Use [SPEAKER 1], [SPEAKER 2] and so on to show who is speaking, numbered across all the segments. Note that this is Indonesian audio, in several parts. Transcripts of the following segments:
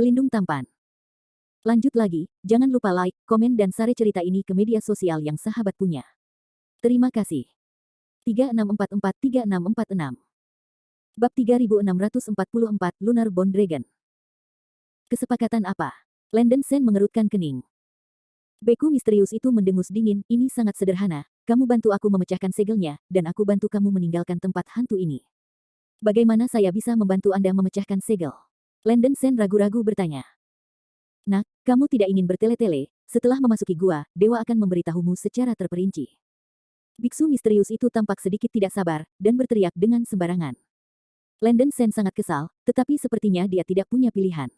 [SPEAKER 1] Pelindung tampan. Lanjut lagi, jangan lupa like, komen dan share cerita ini ke media sosial yang sahabat punya. Terima kasih. 3644-3646 Bab 3644 Lunar Bond Dragon. Kesepakatan apa? Landon Sen mengerutkan kening. Beku misterius itu mendengus dingin, ini sangat sederhana, kamu bantu aku memecahkan segelnya, dan aku bantu kamu meninggalkan tempat hantu ini. Bagaimana saya bisa membantu Anda memecahkan segel? Landon Sen ragu-ragu bertanya. Nak, kamu tidak ingin bertele-tele, setelah memasuki gua, dewa akan memberitahumu secara terperinci. Biksu misterius itu tampak sedikit tidak sabar, dan berteriak dengan sembarangan. Landon Sen sangat kesal, tetapi sepertinya dia tidak punya pilihan.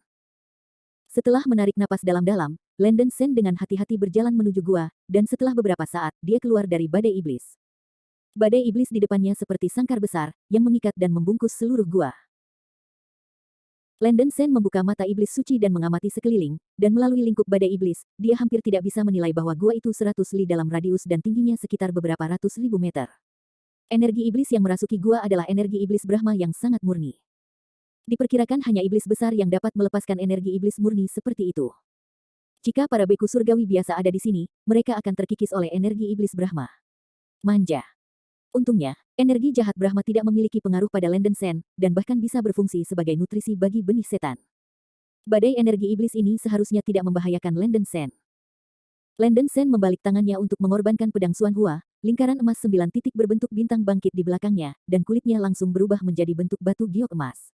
[SPEAKER 1] Setelah menarik napas dalam-dalam, Landon Sen dengan hati-hati berjalan menuju gua, dan setelah beberapa saat, dia keluar dari badai iblis. Badai iblis di depannya seperti sangkar besar, yang mengikat dan membungkus seluruh gua. Landon Sen membuka mata iblis suci dan mengamati sekeliling, dan melalui lingkup badai iblis, dia hampir tidak bisa menilai bahwa gua itu 100 li dalam radius dan tingginya sekitar beberapa ratus ribu meter. Energi iblis yang merasuki gua adalah energi iblis Brahma yang sangat murni. Diperkirakan hanya iblis besar yang dapat melepaskan energi iblis murni seperti itu. Jika para beku surgawi biasa ada di sini, mereka akan terkikis oleh energi iblis Brahma. Manja. Untungnya, energi jahat Brahma tidak memiliki pengaruh pada Landon Sen, dan bahkan bisa berfungsi sebagai nutrisi bagi benih setan. Badai energi iblis ini seharusnya tidak membahayakan Landon Sen. Landon Sen membalik tangannya untuk mengorbankan pedang Xuan Hua, lingkaran emas 9 titik berbentuk bintang bangkit di belakangnya, dan kulitnya langsung berubah menjadi bentuk batu giok emas.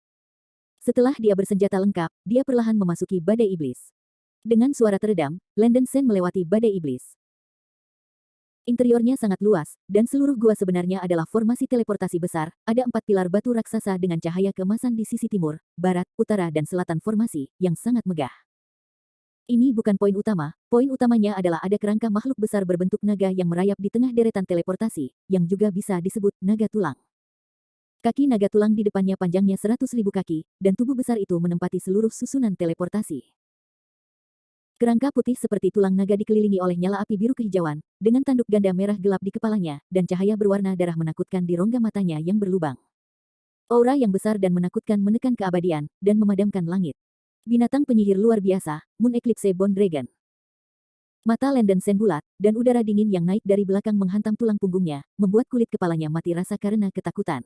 [SPEAKER 1] Setelah dia bersenjata lengkap, dia perlahan memasuki badai iblis. Dengan suara teredam, Landon Sen melewati badai iblis. Interiornya sangat luas, dan seluruh gua sebenarnya adalah formasi teleportasi besar, ada 4 pilar batu raksasa dengan cahaya keemasan di sisi timur, barat, utara dan selatan formasi, yang sangat megah. Ini bukan poin utama, poin utamanya adalah ada kerangka makhluk besar berbentuk naga yang merayap di tengah deretan teleportasi, yang juga bisa disebut naga tulang. Kaki naga tulang di depannya panjangnya 100.000 kaki, dan tubuh besar itu menempati seluruh susunan teleportasi. Kerangka putih seperti tulang naga dikelilingi oleh nyala api biru kehijauan, dengan tanduk ganda merah gelap di kepalanya, dan cahaya berwarna darah menakutkan di rongga matanya yang berlubang. Aura yang besar dan menakutkan menekan keabadian, dan memadamkan langit. Binatang penyihir luar biasa, Moon Eclipse Bone Dragon. Mata Landon Sen bulat, dan udara dingin yang naik dari belakang menghantam tulang punggungnya, membuat kulit kepalanya mati rasa karena ketakutan.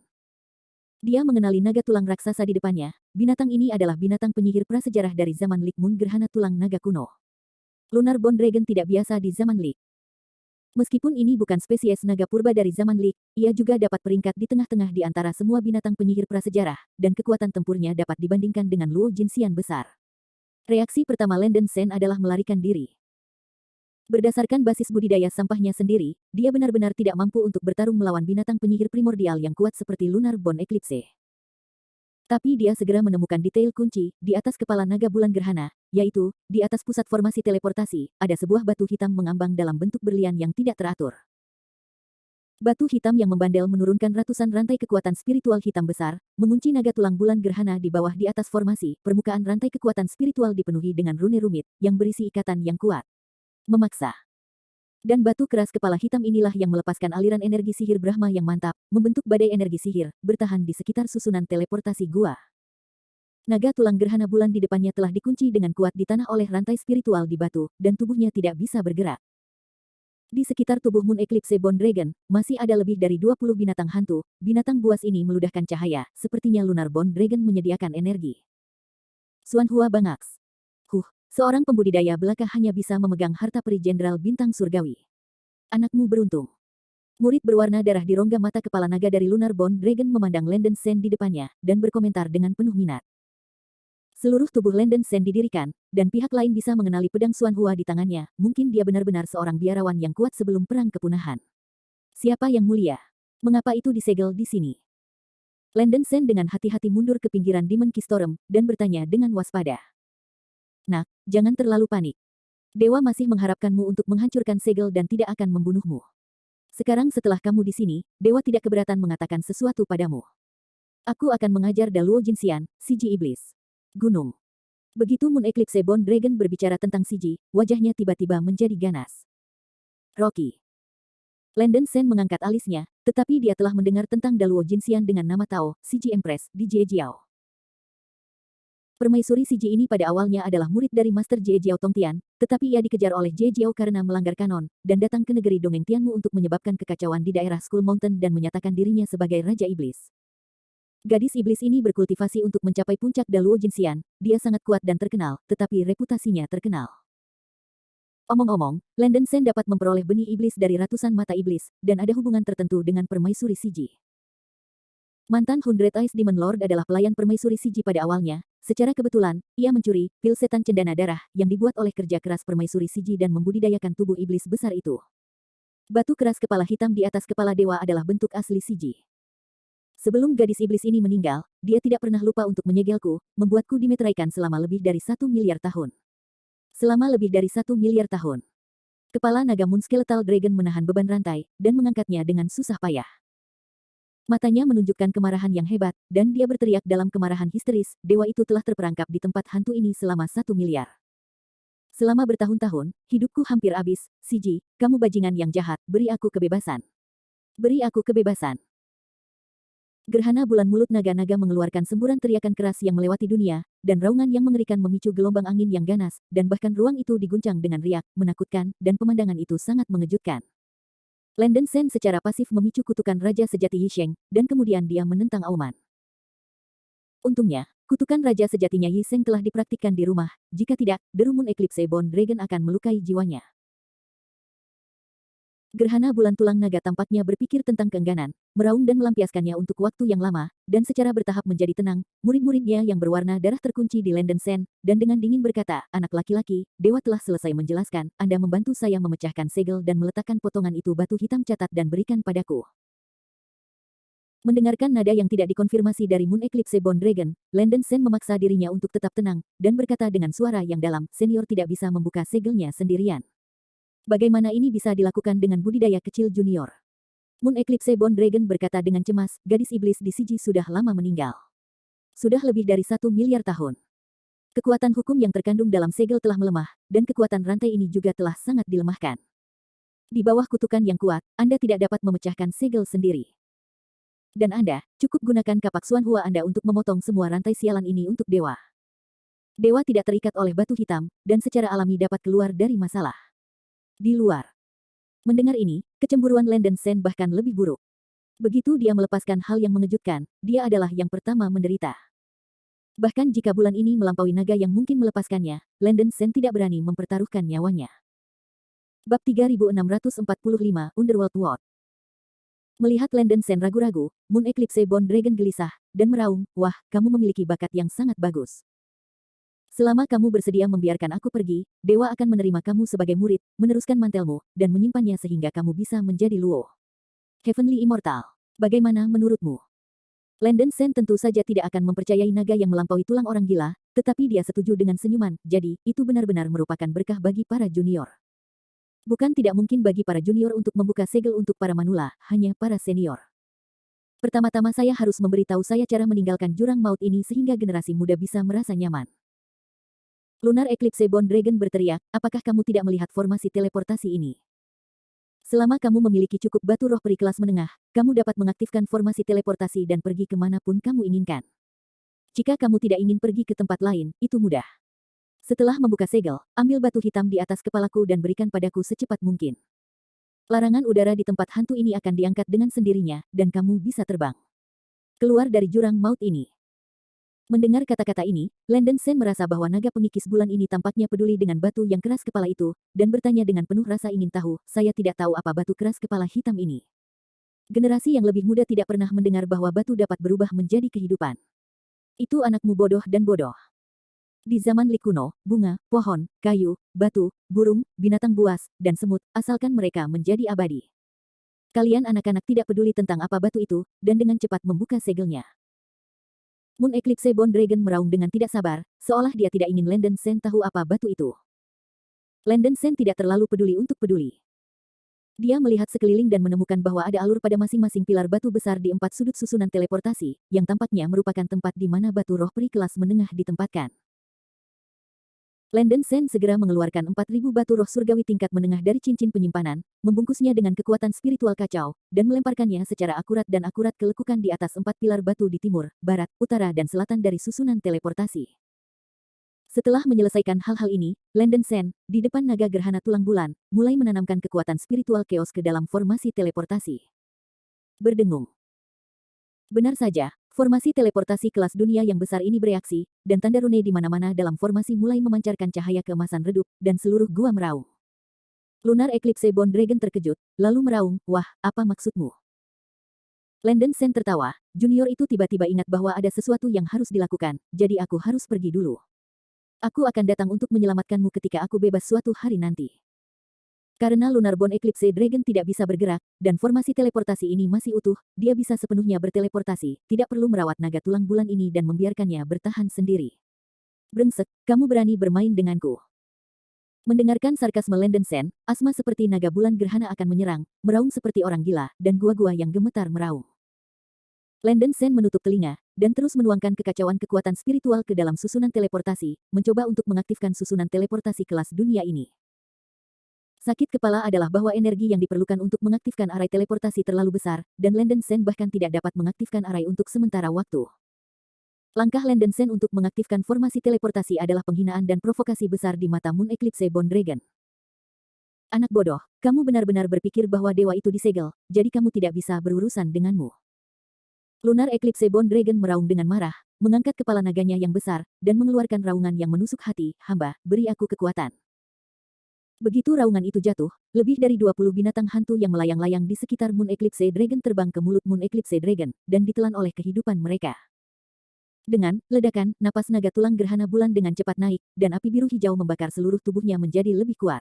[SPEAKER 1] Dia mengenali naga tulang raksasa di depannya, binatang ini adalah binatang penyihir prasejarah dari zaman Lik Moon Gerhana Tulang Naga Kuno. Lunar Bone Dragon tidak biasa di zaman Lik. Meskipun ini bukan spesies naga purba dari zaman Lik, ia juga dapat peringkat di tengah-tengah di antara semua binatang penyihir prasejarah, dan kekuatan tempurnya dapat dibandingkan dengan Luo Jinxian besar. Reaksi pertama Landon Sen adalah melarikan diri. Berdasarkan basis budidaya sampahnya sendiri, dia benar-benar tidak mampu untuk bertarung melawan binatang penyihir primordial yang kuat seperti Lunar Bone Eclipse. Tapi dia segera menemukan detail kunci di atas kepala naga bulan gerhana, yaitu, di atas pusat formasi teleportasi, ada sebuah batu hitam mengambang dalam bentuk berlian yang tidak teratur. Batu hitam yang membandel menurunkan ratusan rantai kekuatan spiritual hitam besar, mengunci naga tulang bulan gerhana di bawah di atas formasi, permukaan rantai kekuatan spiritual dipenuhi dengan rune rumit, yang berisi ikatan yang kuat. Memaksa. Dan batu keras kepala hitam inilah yang melepaskan aliran energi sihir Brahma yang mantap, membentuk badai energi sihir, bertahan di sekitar susunan teleportasi gua. Naga tulang gerhana bulan di depannya telah dikunci dengan kuat di tanah oleh rantai spiritual di batu, dan tubuhnya tidak bisa bergerak. Di sekitar tubuh Moon Eclipse Bone Dragon, masih ada lebih dari 20 binatang hantu, binatang buas ini meludahkan cahaya, sepertinya Lunar Bone Dragon menyediakan energi. Xuan Hua Bangaks. Seorang pembudidaya belaka hanya bisa memegang harta peri jenderal bintang surgawi. Anakmu beruntung. Murid berwarna darah di rongga mata kepala naga dari Lunar Bone Dragon memandang Landon Sen di depannya, dan berkomentar dengan penuh minat. Seluruh tubuh Landon Sen didirikan, dan pihak lain bisa mengenali pedang Xuan Hua di tangannya, mungkin dia benar-benar seorang biarawan yang kuat sebelum perang kepunahan. Siapa yang mulia? Mengapa itu disegel di sini? Landon Sen dengan hati-hati mundur ke pinggiran Demon Kistorem, dan bertanya dengan waspada. Nak, jangan terlalu panik. Dewa masih mengharapkanmu untuk menghancurkan segel dan tidak akan membunuhmu. Sekarang setelah kamu di sini, Dewa tidak keberatan mengatakan sesuatu padamu. Aku akan mengajar Daluo Jinxian, Siji Iblis. Gunung. Begitu Moon Eclipse Bone Dragon berbicara tentang Siji, wajahnya tiba-tiba menjadi ganas. Rocky. Landon Sen mengangkat alisnya, tetapi dia telah mendengar tentang Daluo Jinxian dengan nama Tao, Siji Empress, di Jejiao. Permaisuri Siji ini pada awalnya adalah murid dari Master Jie Jiao Tongtian, tetapi ia dikejar oleh Jie Jiao karena melanggar kanon, dan datang ke negeri Dongeng Tianmu untuk menyebabkan kekacauan di daerah Skull Mountain dan menyatakan dirinya sebagai Raja Iblis. Gadis iblis ini berkultivasi untuk mencapai puncak Daluo Jinxian, dia sangat kuat dan terkenal, tetapi reputasinya terkenal. Omong-omong, Landen Sen dapat memperoleh benih iblis dari ratusan mata iblis, dan ada hubungan tertentu dengan Permaisuri Siji. Mantan Hundred Eyes Demon Lord adalah pelayan Permaisuri Siji pada awalnya. Secara kebetulan, ia mencuri pil setan cendana darah yang dibuat oleh kerja keras Permaisuri Siji dan membudidayakan tubuh iblis besar itu. Batu keras kepala hitam di atas kepala dewa adalah bentuk asli Siji. Sebelum gadis iblis ini meninggal, dia tidak pernah lupa untuk menyegelku, membuatku dimeteraikan selama lebih dari 1 miliar tahun. Selama lebih dari 1 miliar tahun. Kepala naga Moon Skeletal Dragon menahan beban rantai, dan mengangkatnya dengan susah payah. Matanya menunjukkan kemarahan yang hebat, dan dia berteriak dalam kemarahan histeris, dewa itu telah terperangkap di tempat hantu ini selama 1 miliar. Selama bertahun-tahun, hidupku hampir habis, Siji, kamu bajingan yang jahat, beri aku kebebasan. Beri aku kebebasan. Gerhana bulan mulut naga-naga mengeluarkan semburan teriakan keras yang melewati dunia, dan raungan yang mengerikan memicu gelombang angin yang ganas, dan bahkan ruang itu diguncang dengan riak, menakutkan, dan pemandangan itu sangat mengejutkan. Landen Sen secara pasif memicu kutukan Raja Sejati Yisheng, dan kemudian dia menentang auman. Untungnya, kutukan Raja Sejatinya Yisheng telah dipraktikkan di rumah, jika tidak, The Moon Eclipse Bone Dragon akan melukai jiwanya. Gerhana bulan tulang naga tampaknya berpikir tentang keengganan, meraung dan melampiaskannya untuk waktu yang lama, dan secara bertahap menjadi tenang. Murid-muridnya yang berwarna darah terkunci di Landen Sen, dan dengan dingin berkata, anak laki-laki, dewa telah selesai menjelaskan, Anda membantu saya memecahkan segel dan meletakkan potongan itu batu hitam catat dan berikan padaku. Mendengarkan nada yang tidak dikonfirmasi dari Moon Eclipse Bone Dragon, Landen Sen memaksa dirinya untuk tetap tenang, dan berkata dengan suara yang dalam, senior tidak bisa membuka segelnya sendirian. Bagaimana ini bisa dilakukan dengan budidaya kecil junior? Moon Eclipse Bone Dragon berkata dengan cemas, gadis iblis di Siji sudah lama meninggal. Sudah lebih dari 1 miliar tahun. Kekuatan hukum yang terkandung dalam segel telah melemah, dan kekuatan rantai ini juga telah sangat dilemahkan. Di bawah kutukan yang kuat, Anda tidak dapat memecahkan segel sendiri. Dan Anda, cukup gunakan kapak Suan Hua Anda untuk memotong semua rantai sialan ini untuk dewa. Dewa tidak terikat oleh batu hitam, dan secara alami dapat keluar dari masalah. Di luar. Mendengar ini, kecemburuan Landen Sen bahkan lebih buruk. Begitu dia melepaskan hal yang mengejutkan, dia adalah yang pertama menderita. Bahkan jika bulan ini melampaui naga yang mungkin melepaskannya, Landen Sen tidak berani mempertaruhkan nyawanya. Bab 3645 Underworld War. Melihat Landen Sen ragu-ragu, Moon Eclipse Bone Dragon gelisah, dan meraung, wah, kamu memiliki bakat yang sangat bagus. Selama kamu bersedia membiarkan aku pergi, dewa akan menerima kamu sebagai murid, meneruskan mantelmu, dan menyimpannya sehingga kamu bisa menjadi Luo Heavenly Immortal. Bagaimana menurutmu? Landen Sen tentu saja tidak akan mempercayai naga yang melampaui tulang orang gila, tetapi dia setuju dengan senyuman, jadi, itu benar-benar merupakan berkah bagi para junior. Bukan tidak mungkin bagi para junior untuk membuka segel untuk para manula, hanya para senior. Pertama-tama saya harus memberitahu saya cara meninggalkan jurang maut ini sehingga generasi muda bisa merasa nyaman. Lunar Eclipse Bone Dragon berteriak, apakah kamu tidak melihat formasi teleportasi ini? Selama kamu memiliki cukup batu roh peri kelas menengah, kamu dapat mengaktifkan formasi teleportasi dan pergi kemanapun kamu inginkan. Jika kamu tidak ingin pergi ke tempat lain, itu mudah. Setelah membuka segel, ambil batu hitam di atas kepalaku dan berikan padaku secepat mungkin. Larangan udara di tempat hantu ini akan diangkat dengan sendirinya, dan kamu bisa terbang. Keluar dari jurang maut ini. Mendengar kata-kata ini, Landen Sen merasa bahwa naga pengikis bulan ini tampaknya peduli dengan batu yang keras kepala itu, dan bertanya dengan penuh rasa ingin tahu, saya tidak tahu apa batu keras kepala hitam ini. Generasi yang lebih muda tidak pernah mendengar bahwa batu dapat berubah menjadi kehidupan. Itu anakmu bodoh dan bodoh. Di zaman Li kuno, bunga, pohon, kayu, batu, burung, binatang buas, dan semut, asalkan mereka menjadi abadi. Kalian anak-anak tidak peduli tentang apa batu itu, dan dengan cepat membuka segelnya. Moon Eclipse Bone Dragon meraung dengan tidak sabar, seolah dia tidak ingin Landen Sen tahu apa batu itu. Landen Sen tidak terlalu peduli untuk peduli. Dia melihat sekeliling dan menemukan bahwa ada alur pada masing-masing pilar batu besar di 4 sudut susunan teleportasi, yang tampaknya merupakan tempat di mana batu roh peri kelas menengah ditempatkan. Landen Sen segera mengeluarkan 4.000 batu roh surgawi tingkat menengah dari cincin penyimpanan, membungkusnya dengan kekuatan spiritual kacau, dan melemparkannya secara akurat ke lekukan di atas 4 pilar batu di timur, barat, utara dan selatan dari susunan teleportasi. Setelah menyelesaikan hal-hal ini, Landen Sen, di depan naga gerhana tulang bulan, mulai menanamkan kekuatan spiritual chaos ke dalam formasi teleportasi. Berdengung. Benar saja, formasi teleportasi kelas dunia yang besar ini bereaksi, dan tanda rune di mana-mana dalam formasi mulai memancarkan cahaya keemasan redup, dan seluruh gua meraung. Lunar Eclipse Bone Dragon terkejut, lalu meraung, "Wah, apa maksudmu?" Landen Sen tertawa, junior itu tiba-tiba ingat bahwa ada sesuatu yang harus dilakukan, jadi aku harus pergi dulu. Aku akan datang untuk menyelamatkanmu ketika aku bebas suatu hari nanti. Karena Lunar Bone Eclipse Dragon tidak bisa bergerak, dan formasi teleportasi ini masih utuh, dia bisa sepenuhnya berteleportasi, tidak perlu merawat naga tulang bulan ini dan membiarkannya bertahan sendiri. Brengsek, kamu berani bermain denganku. Mendengarkan sarkasme Landen Sen, asma seperti naga bulan gerhana akan menyerang, meraung seperti orang gila, dan gua-gua yang gemetar meraung. Landen Sen menutup telinga, dan terus menuangkan kekacauan kekuatan spiritual ke dalam susunan teleportasi, mencoba untuk mengaktifkan susunan teleportasi kelas dunia ini. Sakit kepala adalah bahwa energi yang diperlukan untuk mengaktifkan arai teleportasi terlalu besar, dan Landen Sen bahkan tidak dapat mengaktifkan arai untuk sementara waktu. Langkah Landen Sen untuk mengaktifkan formasi teleportasi adalah penghinaan dan provokasi besar di mata Moon Eclipse Bone Dragon. Anak bodoh, kamu benar-benar berpikir bahwa dewa itu disegel, jadi kamu tidak bisa berurusan denganmu. Lunar Eclipse Bone Dragon meraung dengan marah, mengangkat kepala naganya yang besar, dan mengeluarkan raungan yang menusuk hati, "Hamba, beri aku kekuatan." Begitu raungan itu jatuh, lebih dari 20 binatang hantu yang melayang-layang di sekitar Moon Eclipse Dragon terbang ke mulut Moon Eclipse Dragon, dan ditelan oleh kehidupan mereka. Dengan ledakan, napas naga tulang gerhana bulan dengan cepat naik, dan api biru hijau membakar seluruh tubuhnya menjadi lebih kuat.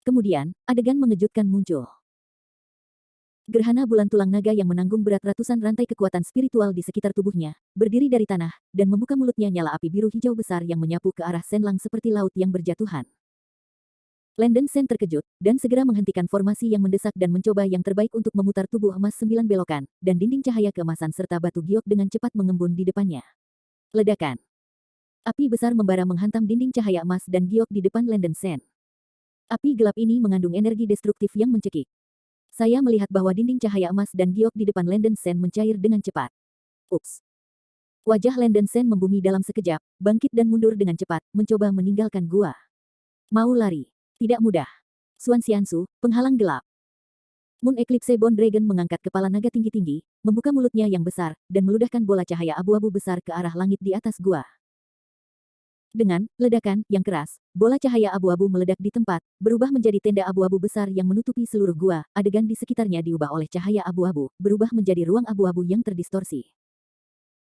[SPEAKER 1] Kemudian, adegan mengejutkan muncul. Gerhana bulan tulang naga yang menanggung berat ratusan rantai kekuatan spiritual di sekitar tubuhnya, berdiri dari tanah, dan membuka mulutnya nyala api biru hijau besar yang menyapu ke arah Senlang seperti laut yang berjatuhan. Landen Sen terkejut, dan segera menghentikan formasi yang mendesak dan mencoba yang terbaik untuk memutar tubuh emas 9 belokan, dan dinding cahaya keemasan serta batu giok dengan cepat mengembun di depannya. Ledakan. Api besar membara menghantam dinding cahaya emas dan giok di depan Landen Sen. Api gelap ini mengandung energi destruktif yang mencekik. Saya melihat bahwa dinding cahaya emas dan giok di depan Landen Sen mencair dengan cepat. Ups. Wajah Landen Sen membumi dalam sekejap, bangkit dan mundur dengan cepat, mencoba meninggalkan gua. Mau lari. Tidak mudah. Xuan Xiansu, penghalang gelap. Moon Eclipse Bone Dragon mengangkat kepala naga tinggi-tinggi, membuka mulutnya yang besar, dan meludahkan bola cahaya abu-abu besar ke arah langit di atas gua. Dengan ledakan yang keras, bola cahaya abu-abu meledak di tempat, berubah menjadi tenda abu-abu besar yang menutupi seluruh gua. Adegan di sekitarnya diubah oleh cahaya abu-abu, berubah menjadi ruang abu-abu yang terdistorsi.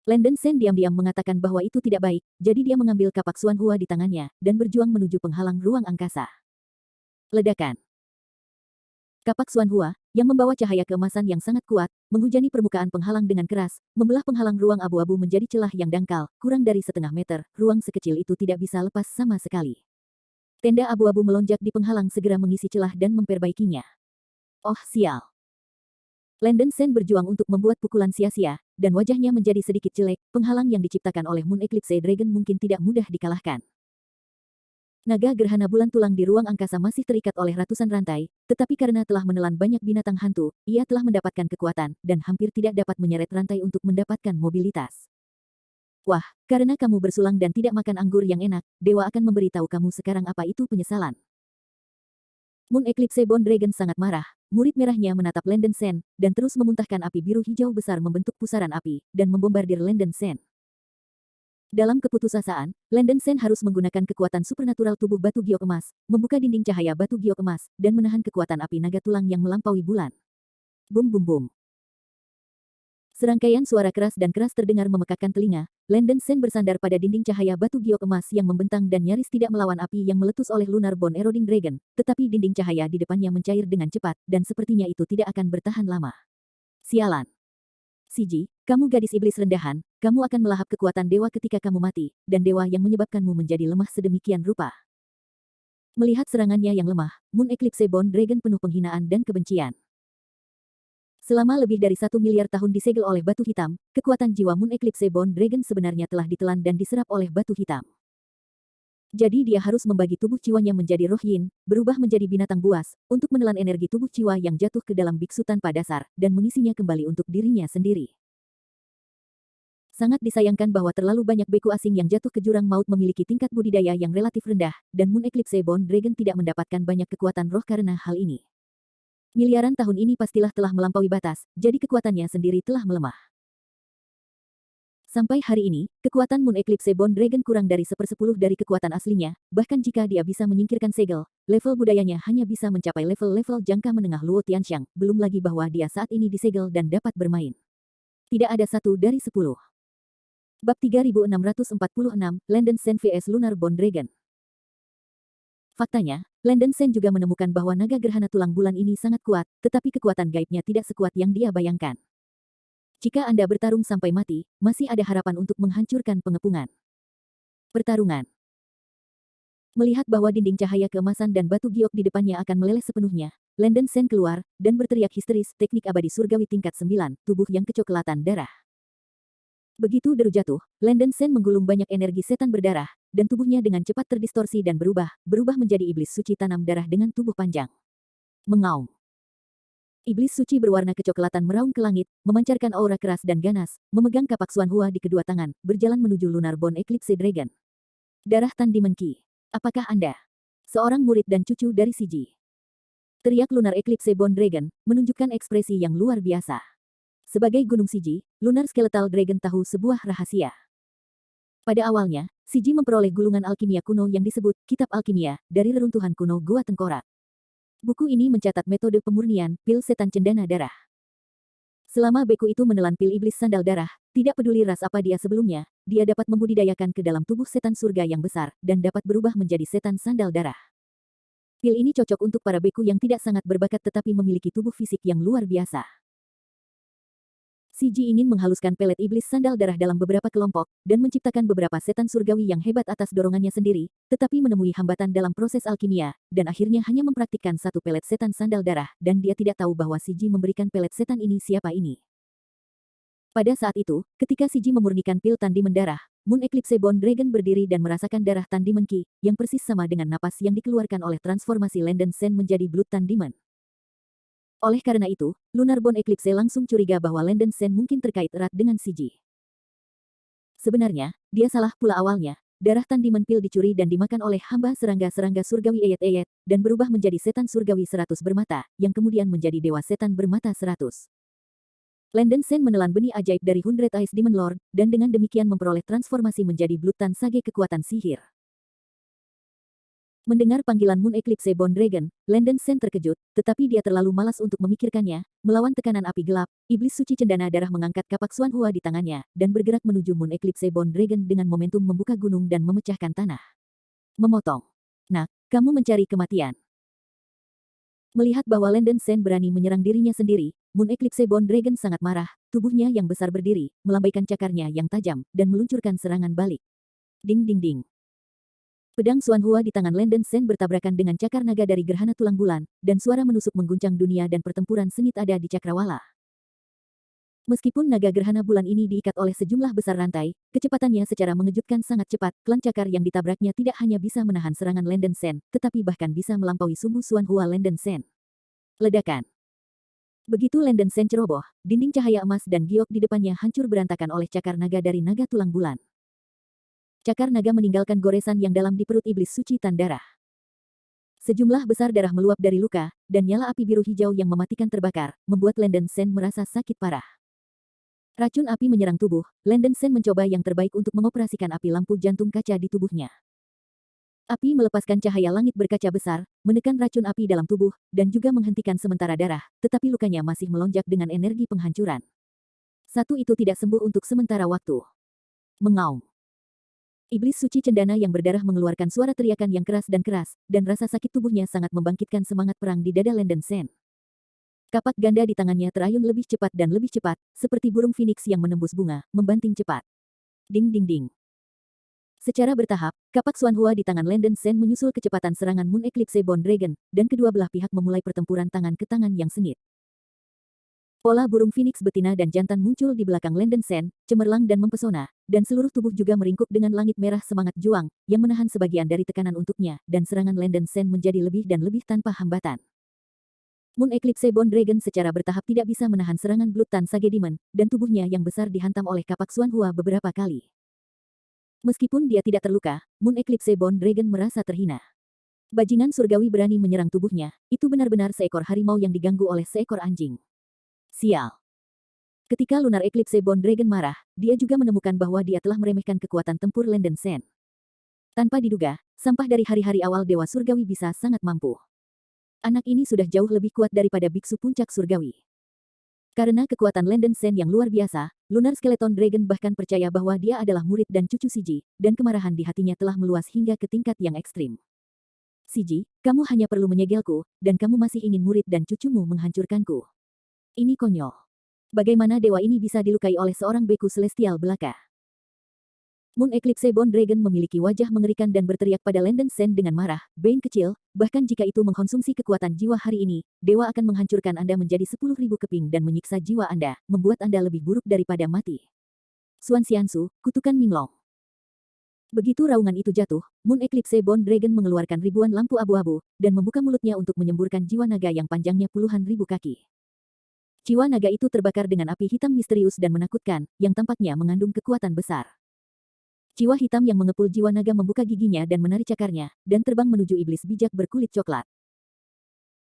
[SPEAKER 1] Landen Sen diam-diam mengatakan bahwa itu tidak baik, jadi dia mengambil kapak Xuan Hua di tangannya, dan berjuang menuju penghalang ruang angkasa. Ledakan. Kapak Xuan Hua, yang membawa cahaya keemasan yang sangat kuat, menghujani permukaan penghalang dengan keras, membelah penghalang ruang abu-abu menjadi celah yang dangkal, kurang dari setengah meter, ruang sekecil itu tidak bisa lepas sama sekali. Tenda abu-abu melonjak di penghalang segera mengisi celah dan memperbaikinya. Oh sial. Landen Sen berjuang untuk membuat pukulan sia-sia, dan wajahnya menjadi sedikit jelek, penghalang yang diciptakan oleh Moon Eclipse Dragon mungkin tidak mudah dikalahkan. Naga gerhana bulan tulang di ruang angkasa masih terikat oleh ratusan rantai, tetapi karena telah menelan banyak binatang hantu, ia telah mendapatkan kekuatan, dan hampir tidak dapat menyeret rantai untuk mendapatkan mobilitas. Wah, karena kamu bersulang dan tidak makan anggur yang enak, dewa akan memberitahu kamu sekarang apa itu penyesalan. Moon Eclipse Bone Dragon sangat marah, murid merahnya menatap Landen Sen, dan terus memuntahkan api biru hijau besar membentuk pusaran api, dan membombardir Landen Sen. Dalam keputusasaan, Landen Sen harus menggunakan kekuatan supernatural tubuh batu giok emas, membuka dinding cahaya batu giok emas, dan menahan kekuatan api naga tulang yang melampaui bulan. Bum bum bum. Serangkaian suara keras dan keras terdengar memekakkan telinga. Landen Sen bersandar pada dinding cahaya batu giok emas yang membentang dan nyaris tidak melawan api yang meletus oleh Lunar Bone Eroding Dragon, tetapi dinding cahaya di depannya mencair dengan cepat, dan sepertinya itu tidak akan bertahan lama. Sialan. Siji, kamu gadis iblis rendahan, kamu akan melahap kekuatan dewa ketika kamu mati, dan dewa yang menyebabkanmu menjadi lemah sedemikian rupa. Melihat serangannya yang lemah, Moon Eclipse Bone Dragon penuh penghinaan dan kebencian. Selama lebih dari 1 miliar tahun disegel oleh batu hitam, kekuatan jiwa Moon Eclipse Bone Dragon sebenarnya telah ditelan dan diserap oleh batu hitam. Jadi dia harus membagi tubuh jiwanya menjadi roh yin, berubah menjadi binatang buas, untuk menelan energi tubuh jiwa yang jatuh ke dalam biksu tanpa dasar, dan mengisinya kembali untuk dirinya sendiri. Sangat disayangkan bahwa terlalu banyak beku asing yang jatuh ke jurang maut memiliki tingkat budidaya yang relatif rendah, dan Moon Eclipse Bone Dragon tidak mendapatkan banyak kekuatan roh karena hal ini. Miliaran tahun ini pastilah telah melampaui batas, jadi kekuatannya sendiri telah melemah. Sampai hari ini, kekuatan Moon Eclipse Bone Dragon kurang dari 1/10 dari kekuatan aslinya, bahkan jika dia bisa menyingkirkan segel, level budayanya hanya bisa mencapai level-level jangka menengah Luo Tianxiang, belum lagi bahwa dia saat ini disegel dan dapat bermain. Tidak ada 1 dari 10. Bab 3646, Landen Sen vs Lunar Bone Dragon. Faktanya, Landen Sen juga menemukan bahwa naga gerhana tulang bulan ini sangat kuat, tetapi kekuatan gaibnya tidak sekuat yang dia bayangkan. Jika Anda bertarung sampai mati, masih ada harapan untuk menghancurkan pengepungan. Pertarungan. Melihat bahwa dinding cahaya keemasan dan batu giok di depannya akan meleleh sepenuhnya, Landen Sen keluar, dan berteriak histeris, teknik abadi surgawi tingkat 9, tubuh yang kecoklatan darah. Begitu deru jatuh, Landen Sen menggulung banyak energi setan berdarah, dan tubuhnya dengan cepat terdistorsi dan berubah menjadi iblis suci tanam darah dengan tubuh panjang. Mengaum. Iblis suci berwarna kecoklatan meraung ke langit, memancarkan aura keras dan ganas, memegang kapak Xuanhua di kedua tangan, berjalan menuju Lunar Bone Eclipse Dragon. Darah Tan Demon Qi. Apakah Anda seorang murid dan cucu dari Siji? Teriak Lunar Eclipse Bone Dragon, menunjukkan ekspresi yang luar biasa. Sebagai gunung Siji, Lunar Skeletal Dragon tahu sebuah rahasia. Pada awalnya, Siji memperoleh gulungan alkimia kuno yang disebut Kitab Alkimia dari reruntuhan kuno Gua Tengkorak. Buku ini mencatat metode pemurnian pil setan cendana darah. Selama beku itu menelan pil iblis sandal darah, tidak peduli ras apa dia sebelumnya, dia dapat membudidayakan ke dalam tubuh setan surga yang besar dan dapat berubah menjadi setan sandal darah. Pil ini cocok untuk para beku yang tidak sangat berbakat tetapi memiliki tubuh fisik yang luar biasa. Siji ingin menghaluskan pelet iblis sandal darah dalam beberapa kelompok, dan menciptakan beberapa setan surgawi yang hebat atas dorongannya sendiri, tetapi menemui hambatan dalam proses alkimia, dan akhirnya hanya mempraktikkan satu pelet setan sandal darah, dan dia tidak tahu bahwa Siji memberikan pelet setan ini siapa ini. Pada saat itu, ketika Siji memurnikan pil Tan Demon darah, Moon Eclipse Bone Dragon berdiri dan merasakan darah Tan Demon Qi, yang persis sama dengan napas yang dikeluarkan oleh transformasi Landen Sen menjadi Blood Tan Demon. Oleh karena itu, Lunar Bone Eclipse langsung curiga bahwa Landen Sen mungkin terkait erat dengan Siji. Sebenarnya, dia salah pula awalnya. Darah Tan Demon Pil dicuri dan dimakan oleh hamba serangga-serangga surgawi Eyet-Eyet, dan berubah menjadi setan surgawi 100 bermata, yang kemudian menjadi dewa setan bermata 100. Landen Sen menelan benih ajaib dari Hundred Eyes Demon Lord, dan dengan demikian memperoleh transformasi menjadi Blood Tan Sage kekuatan sihir. Mendengar panggilan Moon Eclipse Bone Dragon, Landen Sen terkejut, tetapi dia terlalu malas untuk memikirkannya. Melawan tekanan api gelap, iblis suci cendana darah mengangkat kapak Xuanhua di tangannya, dan bergerak menuju Moon Eclipse Bone Dragon dengan momentum membuka gunung dan memecahkan tanah. Memotong. Nak, kamu mencari kematian. Melihat bahwa Landen Sen berani menyerang dirinya sendiri, Moon Eclipse Bone Dragon sangat marah, tubuhnya yang besar berdiri, melambaikan cakarnya yang tajam, dan meluncurkan serangan balik. Ding ding ding. Pedang Xuanhua di tangan Landen Sen bertabrakan dengan cakar naga dari gerhana tulang bulan, dan suara menusuk mengguncang dunia dan pertempuran sengit ada di cakrawala. Meskipun naga gerhana bulan ini diikat oleh sejumlah besar rantai, kecepatannya secara mengejutkan sangat cepat. Klan cakar yang ditabraknya tidak hanya bisa menahan serangan Landen Sen, tetapi bahkan bisa melampaui sumbu Xuanhua Landen Sen. Ledakan. Begitu Landen Sen ceroboh, dinding cahaya emas dan giok di depannya hancur berantakan oleh cakar naga dari naga tulang bulan. Cakar naga meninggalkan goresan yang dalam di perut iblis suci Tan darah. Sejumlah besar darah meluap dari luka, dan nyala api biru hijau yang mematikan terbakar, membuat Landen Sen merasa sakit parah. Racun api menyerang tubuh, Landen Sen mencoba yang terbaik untuk mengoperasikan api lampu jantung kaca di tubuhnya. Api melepaskan cahaya langit berkaca besar, menekan racun api dalam tubuh, dan juga menghentikan sementara darah, tetapi lukanya masih melonjak dengan energi penghancuran. Satu itu tidak sembuh untuk sementara waktu. Mengaum. Iblis suci cendana yang berdarah mengeluarkan suara teriakan yang keras, dan rasa sakit tubuhnya sangat membangkitkan semangat perang di dada Landen Sen. Kapak ganda di tangannya terayun lebih cepat dan lebih cepat, seperti burung phoenix yang menembus bunga, membanting cepat. Ding ding ding. Secara bertahap, kapak Xuanhua di tangan Landen Sen menyusul kecepatan serangan Moon Eclipse Bone Dragon, dan kedua belah pihak memulai pertempuran tangan ke tangan yang sengit. Pola burung phoenix betina dan jantan muncul di belakang Landen Sen, cemerlang dan mempesona, dan seluruh tubuh juga meringkuk dengan langit merah semangat juang, yang menahan sebagian dari tekanan untuknya, dan serangan Landen Sen menjadi lebih dan lebih tanpa hambatan. Moon Eclipse Bone Dragon secara bertahap tidak bisa menahan serangan Blood Tan Sage Demon, dan tubuhnya yang besar dihantam oleh kapak Xuanhua beberapa kali. Meskipun dia tidak terluka, Moon Eclipse Bone Dragon merasa terhina. Bajingan surgawi berani menyerang tubuhnya, itu benar-benar seekor harimau yang diganggu oleh seekor anjing. Sial. Ketika Lunar Eclipse Bone Dragon marah, dia juga menemukan bahwa dia telah meremehkan kekuatan tempur Landen Sen. Tanpa diduga, sampah dari hari-hari awal Dewa Surgawi bisa sangat mampu. Anak ini sudah jauh lebih kuat daripada biksu puncak surgawi. Karena kekuatan Landen Sen yang luar biasa, Lunar Skeleton Dragon bahkan percaya bahwa dia adalah murid dan cucu Siji, dan kemarahan di hatinya telah meluas hingga ke tingkat yang ekstrim. Siji, kamu hanya perlu menyegelku, dan kamu masih ingin murid dan cucumu menghancurkanku. Ini konyol. Bagaimana dewa ini bisa dilukai oleh seorang beku celestial belaka? Moon Eclipse Bone Dragon memiliki wajah mengerikan dan berteriak pada Landen Sen dengan marah, Bane kecil, bahkan jika itu mengkonsumsi kekuatan jiwa hari ini, dewa akan menghancurkan Anda menjadi 10.000 keping dan menyiksa jiwa Anda, membuat Anda lebih buruk daripada mati. Xuan Xiansu, kutukan Minglong. Begitu raungan itu jatuh, Moon Eclipse Bone Dragon mengeluarkan ribuan lampu abu-abu, dan membuka mulutnya untuk menyemburkan jiwa naga yang panjangnya puluhan ribu kaki. Jiwa naga itu terbakar dengan api hitam misterius dan menakutkan, yang tampaknya mengandung kekuatan besar. Jiwa hitam yang mengepul jiwa naga membuka giginya dan menarik cakarnya, dan terbang menuju iblis bijak berkulit coklat.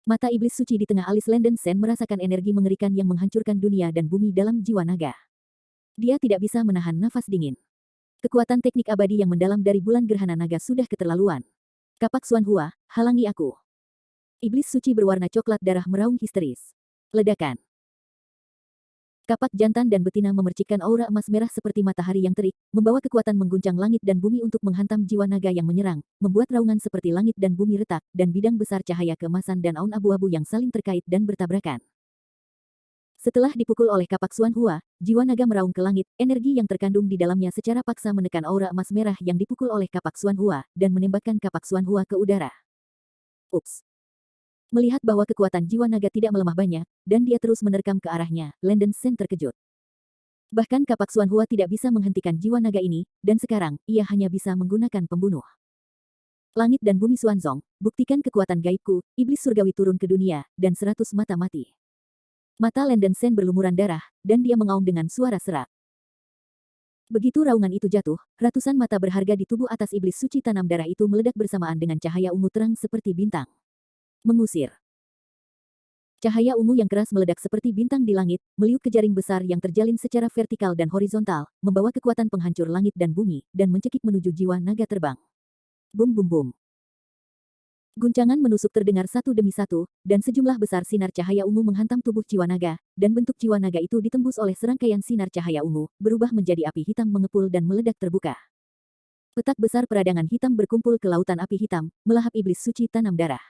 [SPEAKER 1] Mata iblis suci di tengah alis Landen Sen merasakan energi mengerikan yang menghancurkan dunia dan bumi dalam jiwa naga. Dia tidak bisa menahan nafas dingin. Kekuatan teknik abadi yang mendalam dari bulan gerhana naga sudah keterlaluan. Kapak Xuanhua, halangi aku. Iblis suci berwarna coklat darah meraung histeris. Ledakan. Kapak jantan dan betina memercikkan aura emas merah seperti matahari yang terik, membawa kekuatan mengguncang langit dan bumi untuk menghantam jiwa naga yang menyerang, membuat raungan seperti langit dan bumi retak, dan bidang besar cahaya keemasan dan aun abu-abu yang saling terkait dan bertabrakan. Setelah dipukul oleh kapak Xuanhua, jiwa naga meraung ke langit, energi yang terkandung di dalamnya secara paksa menekan aura emas merah yang dipukul oleh kapak Xuanhua, dan menembakkan kapak Xuanhua ke udara. Ups! Melihat bahwa kekuatan jiwa naga tidak melemah banyak, dan dia terus menerkam ke arahnya, Landen Sen terkejut. Bahkan kapak Xuanhua tidak bisa menghentikan jiwa naga ini, dan sekarang, ia hanya bisa menggunakan pembunuh. Langit dan bumi Xuanzong, buktikan kekuatan gaibku, iblis surgawi turun ke dunia, dan 100 mata mati. Mata Landen Sen berlumuran darah, dan dia mengaum dengan suara serak. Begitu raungan itu jatuh, ratusan mata berharga di tubuh atas iblis suci tanam darah itu meledak bersamaan dengan cahaya ungu terang seperti bintang. Mengusir. Cahaya ungu yang keras meledak seperti bintang di langit, meliuk ke jaring besar yang terjalin secara vertikal dan horizontal, membawa kekuatan penghancur langit dan bumi, dan mencekik menuju jiwa naga terbang. Bum bum bum. Guncangan menusuk terdengar satu demi satu, dan sejumlah besar sinar cahaya ungu menghantam tubuh jiwa naga, dan bentuk jiwa naga itu ditembus oleh serangkaian sinar cahaya ungu, berubah menjadi api hitam mengepul dan meledak terbuka. Petak besar peradangan hitam berkumpul ke lautan api hitam, melahap iblis suci tanam darah.